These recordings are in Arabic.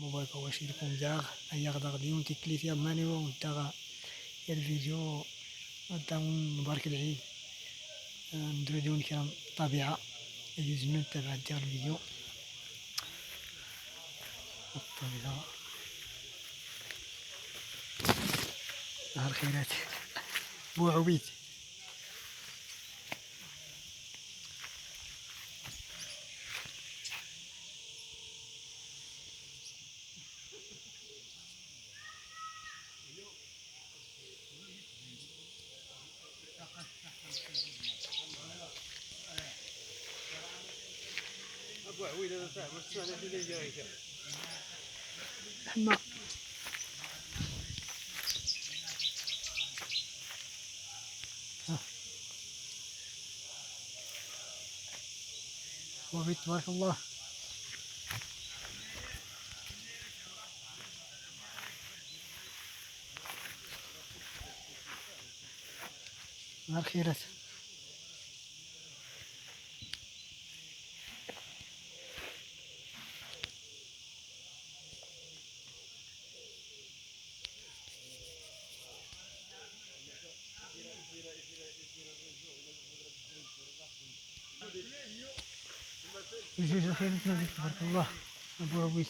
موبايل واش لكم داغ هيا غدا غديون تيكليفيا مانيو ونتا الفيديو غدا نبارك العيد نديرو ديون كرام الطبيعة يوزنا نتابع ديال الفيديو الطبيعة نهار الخيرات بوعويد ابو عويد هذا صاحب السنه اللي جايه حنا وبيت تبارك الله نهار الخيرات جوج الخيرات نبيت تبارك الله أبو عبيد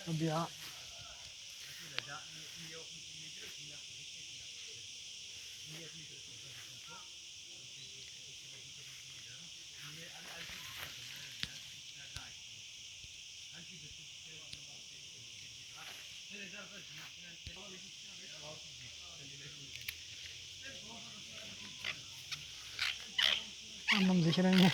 طبيعة أنا مذكراني